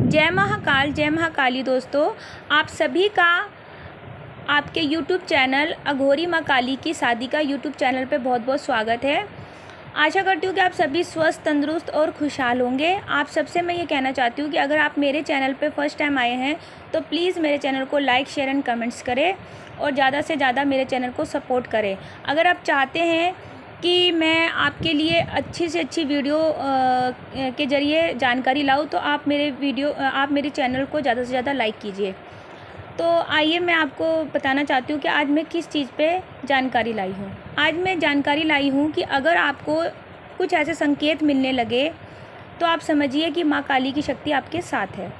जय महाकाल, जय महाकाली दोस्तों। आप सभी का आपके YouTube चैनल अघोरी माँ काली की शादी का YouTube चैनल पे बहुत बहुत स्वागत है। आशा करती हूँ कि आप सभी स्वस्थ, तंदुरुस्त और खुशहाल होंगे। आप सबसे मैं ये कहना चाहती हूँ कि अगर आप मेरे चैनल पे फर्स्ट टाइम आए हैं तो प्लीज़ मेरे चैनल को लाइक, शेयर एंड कमेंट्स करें और ज़्यादा से ज़्यादा मेरे चैनल को सपोर्ट करें। अगर आप चाहते हैं कि मैं आपके लिए अच्छी से अच्छी वीडियो के ज़रिए जानकारी लाऊं तो आप मेरे चैनल को ज़्यादा से ज़्यादा लाइक कीजिए। तो आइए मैं आपको बताना चाहती हूँ कि आज मैं किस चीज़ पे जानकारी लाई हूँ। आज मैं जानकारी लाई हूँ कि अगर आपको कुछ ऐसे संकेत मिलने लगे तो आप समझिए कि माँ काली की शक्ति आपके साथ है।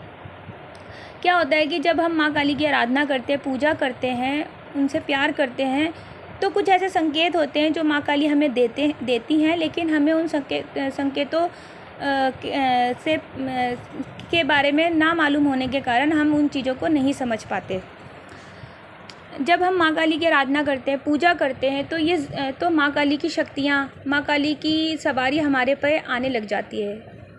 क्या होता है कि जब हम माँ काली की आराधना करते हैं, पूजा करते हैं, उनसे प्यार करते हैं तो कुछ ऐसे संकेत होते हैं जो माँ काली हमें देती हैं, लेकिन हमें उन संकेतों के बारे में ना मालूम होने के कारण हम उन चीज़ों को नहीं समझ पाते। जब हम माँ काली की आराधना करते हैं, पूजा करते हैं तो माँ काली की शक्तियाँ, माँ काली की सवारी हमारे पे आने लग जाती है।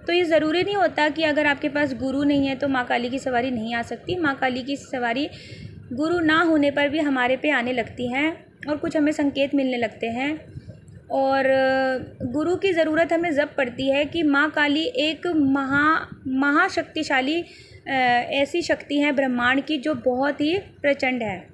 तो ये ज़रूरी नहीं होता कि अगर आपके पास गुरु नहीं है तो माँ काली की सवारी नहीं आ सकती। माँ काली की सवारी गुरु ना होने पर भी हमारे पे आने लगती हैं और कुछ हमें संकेत मिलने लगते हैं। और गुरु की ज़रूरत हमें जब पड़ती है कि माँ काली एक महाशक्तिशाली ऐसी शक्ति है ब्रह्मांड की जो बहुत ही प्रचंड है।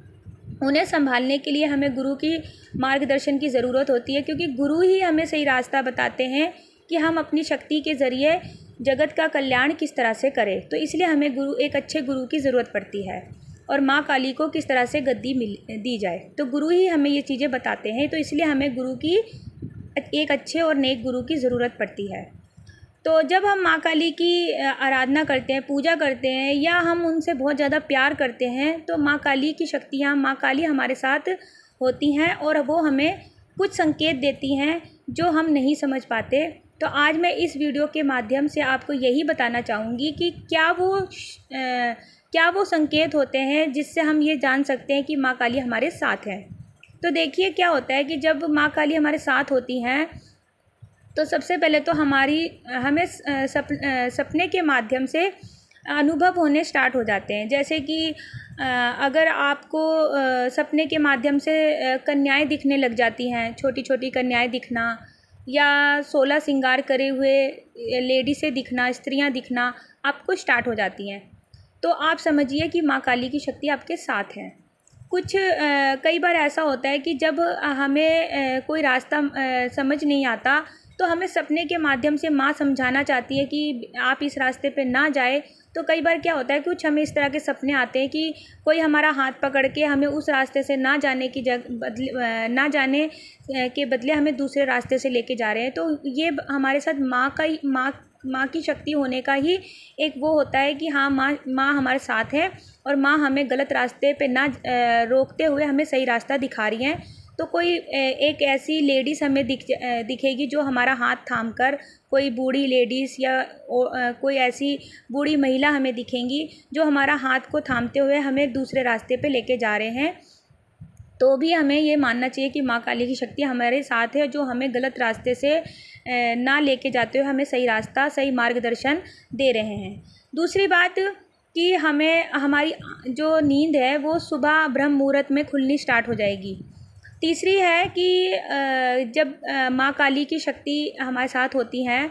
उन्हें संभालने के लिए हमें गुरु की मार्गदर्शन की ज़रूरत होती है, क्योंकि गुरु ही हमें सही रास्ता बताते हैं कि हम अपनी शक्ति के ज़रिए जगत का कल्याण किस तरह से करें। तो इसलिए हमें एक अच्छे गुरु की ज़रूरत पड़ती है और माँ काली को किस तरह से गद्दी दी जाए। तो गुरु ही हमें ये चीज़ें बताते हैं, तो इसलिए हमें गुरु की एक अच्छे और नेक गुरु की ज़रूरत पड़ती है। तो जब हम माँ काली की आराधना करते हैं, पूजा करते हैं या हम उनसे बहुत ज़्यादा प्यार करते हैं तो माँ काली की शक्तियाँ, माँ काली हमारे साथ होती हैं और वो हमें कुछ संकेत देती हैं जो हम नहीं समझ पाते। तो आज मैं इस वीडियो के माध्यम से आपको यही बताना चाहूँगी कि क्या वो संकेत होते हैं जिससे हम ये जान सकते हैं कि माँ काली हमारे साथ हैं। तो देखिए क्या होता है कि जब माँ काली हमारे साथ होती हैं तो सबसे पहले तो हमें सपने के माध्यम से अनुभव होने स्टार्ट हो जाते हैं। जैसे कि अगर आपको सपने के माध्यम से कन्याएं दिखने लग जाती हैं, छोटी छोटी कन्याएं दिखना या 16 श्रृंगार करे हुए लेडीज़ें दिखना, स्त्रियां दिखना आपको स्टार्ट हो जाती हैं, तो आप समझिए कि माँ काली की शक्ति आपके साथ है। कई बार ऐसा होता है कि जब हमें कोई रास्ता समझ नहीं आता तो हमें सपने के माध्यम से माँ समझाना चाहती है कि आप इस रास्ते पे ना जाए। तो कई बार क्या होता है, कुछ हमें इस तरह के सपने आते हैं कि कोई हमारा हाथ पकड़ के हमें उस रास्ते से ना जाने के बदले हमें दूसरे रास्ते से लेके जा रहे हैं। तो ये हमारे साथ माँ की शक्ति होने का ही एक वो होता है कि हाँ, माँ हमारे साथ है और माँ हमें गलत रास्ते पे ना रोकते हुए हमें सही रास्ता दिखा रही हैं। तो कोई एक ऐसी लेडीज़ हमें दिखेगी जो हमारा हाथ थाम कर, कोई बूढ़ी लेडीज़ या कोई ऐसी बूढ़ी महिला हमें दिखेंगी जो हमारा हाथ को थामते हुए हमें दूसरे रास्ते पे लेके जा रहे हैं। तो भी हमें ये मानना चाहिए कि माँ काली की शक्ति हमारे साथ है, जो हमें गलत रास्ते से ना लेके जाते हुए हमें सही रास्ता, सही मार्गदर्शन दे रहे हैं। दूसरी बात कि हमारी जो नींद है वो सुबह ब्रह्म मुहूर्त में खुलनी स्टार्ट हो जाएगी। तीसरी है कि जब माँ काली की शक्ति हमारे साथ होती हैं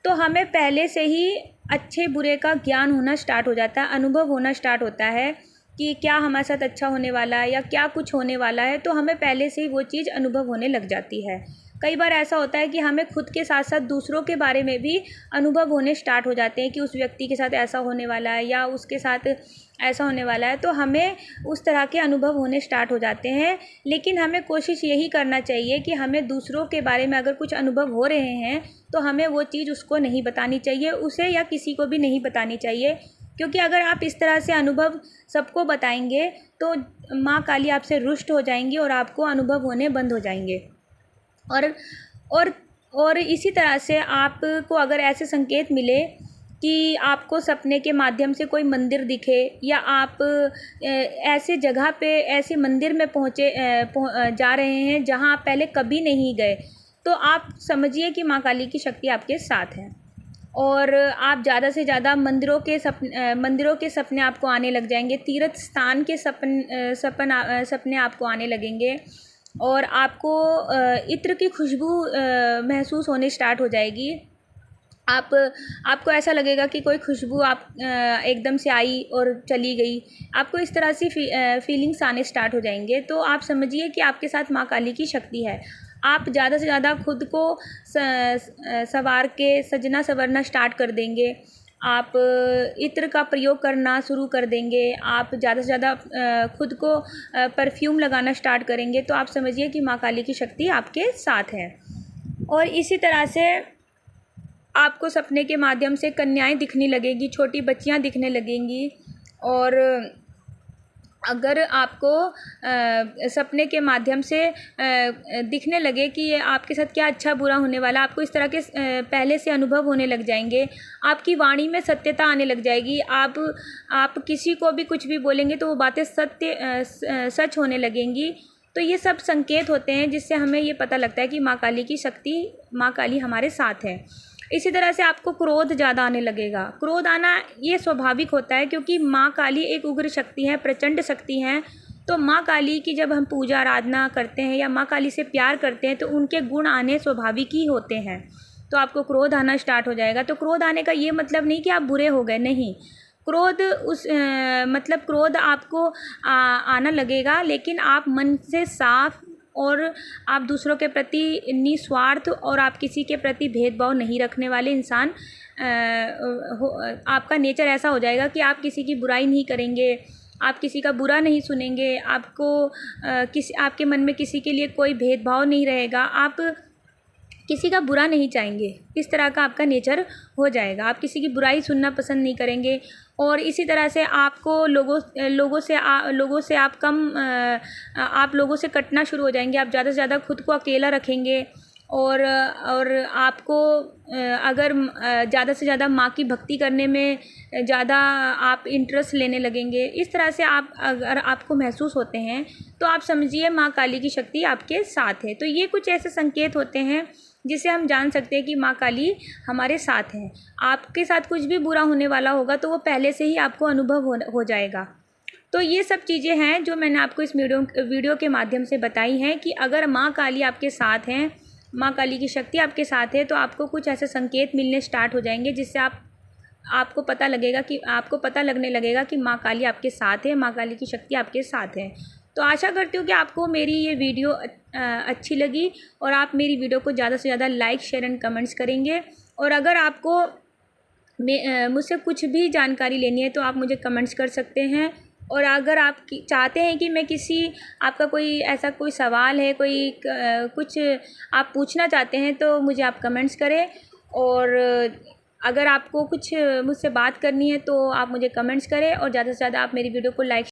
तो हमें पहले से ही अच्छे बुरे का ज्ञान होना स्टार्ट हो जाता है, अनुभव होना स्टार्ट होता है कि क्या हमारे साथ अच्छा होने वाला है या क्या कुछ होने वाला है। तो हमें पहले से ही वो चीज़ अनुभव होने लग जाती है। कई बार ऐसा होता है कि हमें खुद के साथ साथ दूसरों के बारे में भी अनुभव होने स्टार्ट हो जाते हैं कि उस व्यक्ति के साथ ऐसा होने वाला है या उसके साथ ऐसा होने वाला है। तो हमें उस तरह के अनुभव होने स्टार्ट हो जाते हैं। लेकिन हमें कोशिश यही करना चाहिए कि हमें दूसरों के बारे में अगर कुछ अनुभव हो रहे हैं तो हमें वो चीज़ उसको नहीं बतानी चाहिए, उसे या किसी को भी नहीं बतानी चाहिए। क्योंकि अगर आप इस तरह से अनुभव सबको बताएंगे तो माँ काली आपसे रुष्ट हो जाएंगी और आपको अनुभव होने बंद हो जाएंगे। और इसी तरह से आपको अगर ऐसे संकेत मिले कि आपको सपने के माध्यम से कोई मंदिर दिखे या आप ऐसे जगह पे, ऐसे मंदिर में जा रहे हैं जहां आप पहले कभी नहीं गए, तो आप समझिए कि माँ काली की शक्ति आपके साथ है। और आप ज़्यादा से ज़्यादा मंदिरों के सपने आपको आने लग जाएंगे, तीर्थ स्थान के सपने आपको आने लगेंगे और आपको इत्र की खुशबू महसूस होने स्टार्ट हो जाएगी। आपको ऐसा लगेगा कि कोई खुशबू एकदम से आई और चली गई। आपको इस तरह से फीलिंग्स आने स्टार्ट हो जाएंगे। तो आप समझिए कि आपके साथ माँ काली की शक्ति है। आप ज़्यादा से ज़्यादा खुद को सवार के सजना संवरना स्टार्ट कर देंगे। आप इत्र का प्रयोग करना शुरू कर देंगे। आप ज़्यादा से ज़्यादा खुद को परफ्यूम लगाना स्टार्ट करेंगे। तो आप समझिए कि माँ काली की शक्ति आपके साथ है। और इसी तरह से आपको सपने के माध्यम से कन्याएं दिखने लगेगी, छोटी बच्चियां दिखने लगेंगी। और अगर आपको सपने के माध्यम से दिखने लगे कि ये आपके साथ क्या अच्छा बुरा होने वाला, आपको इस तरह के पहले से अनुभव होने लग जाएंगे। आपकी वाणी में सत्यता आने लग जाएगी। आप किसी को भी कुछ भी बोलेंगे तो वो बातें सच होने लगेंगी। तो ये सब संकेत होते हैं जिससे हमें ये पता लगता है कि माँ काली की शक्ति, माँ काली हमारे साथ है। इसी तरह से आपको क्रोध ज़्यादा आने लगेगा। क्रोध आना ये स्वाभाविक होता है क्योंकि माँ काली एक उग्र शक्ति है, प्रचंड शक्ति हैं। तो माँ काली की जब हम पूजा आराधना करते हैं या माँ काली से प्यार करते हैं तो उनके गुण आने स्वाभाविक ही होते हैं। तो आपको क्रोध आना स्टार्ट हो जाएगा। तो क्रोध आने का ये मतलब नहीं कि आप बुरे हो गए, नहीं। क्रोध मतलब क्रोध आपको आना लगेगा, लेकिन आप मन से साफ और आप दूसरों के प्रति निस्वार्थ और आप किसी के प्रति भेदभाव नहीं रखने वाले इंसान आपका नेचर ऐसा हो जाएगा कि आप किसी की बुराई नहीं करेंगे, आप किसी का बुरा नहीं सुनेंगे। आपके मन में किसी के लिए कोई भेदभाव नहीं रहेगा। आप किसी का बुरा नहीं चाहेंगे। इस तरह का आपका नेचर हो जाएगा। आप किसी की बुराई सुनना पसंद नहीं करेंगे। और इसी तरह से आपको आप लोगों से कटना शुरू हो जाएंगे। आप ज़्यादा से ज़्यादा खुद को अकेला रखेंगे। और आपको अगर ज़्यादा से ज़्यादा माँ की भक्ति करने में ज़्यादा आप इंटरेस्ट लेने लगेंगे। इस तरह से अगर आपको महसूस होते हैं तो आप समझिए माँ काली की शक्ति आपके साथ है। तो ये कुछ ऐसे संकेत होते हैं जिससे हम जान सकते हैं कि माँ काली हमारे साथ हैं। आपके साथ कुछ भी बुरा होने वाला होगा तो वो पहले से ही आपको अनुभव हो जाएगा। तो ये सब चीज़ें हैं जो मैंने आपको इस वीडियो के माध्यम से बताई हैं कि अगर माँ काली आपके साथ हैं, माँ काली की शक्ति आपके साथ है, तो आपको कुछ ऐसे संकेत मिलने स्टार्ट हो जाएंगे जिससे आपको पता लगने लगेगा कि माँ काली आपके साथ है, माँ काली की शक्ति आपके साथ है। तो आशा करती हूँ कि आपको मेरी ये वीडियो अच्छी लगी और आप मेरी वीडियो को ज़्यादा से ज़्यादा लाइक, शेयर एंड कमेंट्स करेंगे। और अगर आपको मुझसे कुछ भी जानकारी लेनी है तो आप मुझे कमेंट्स कर सकते हैं। और अगर आप चाहते हैं कि मैं आपका कोई ऐसा कोई सवाल है, कुछ आप पूछना चाहते हैं तो मुझे आप कमेंट्स करें। और अगर आपको कुछ मुझसे बात करनी है तो आप मुझे कमेंट्स करें और ज़्यादा से ज़्यादा आप मेरी वीडियो को लाइक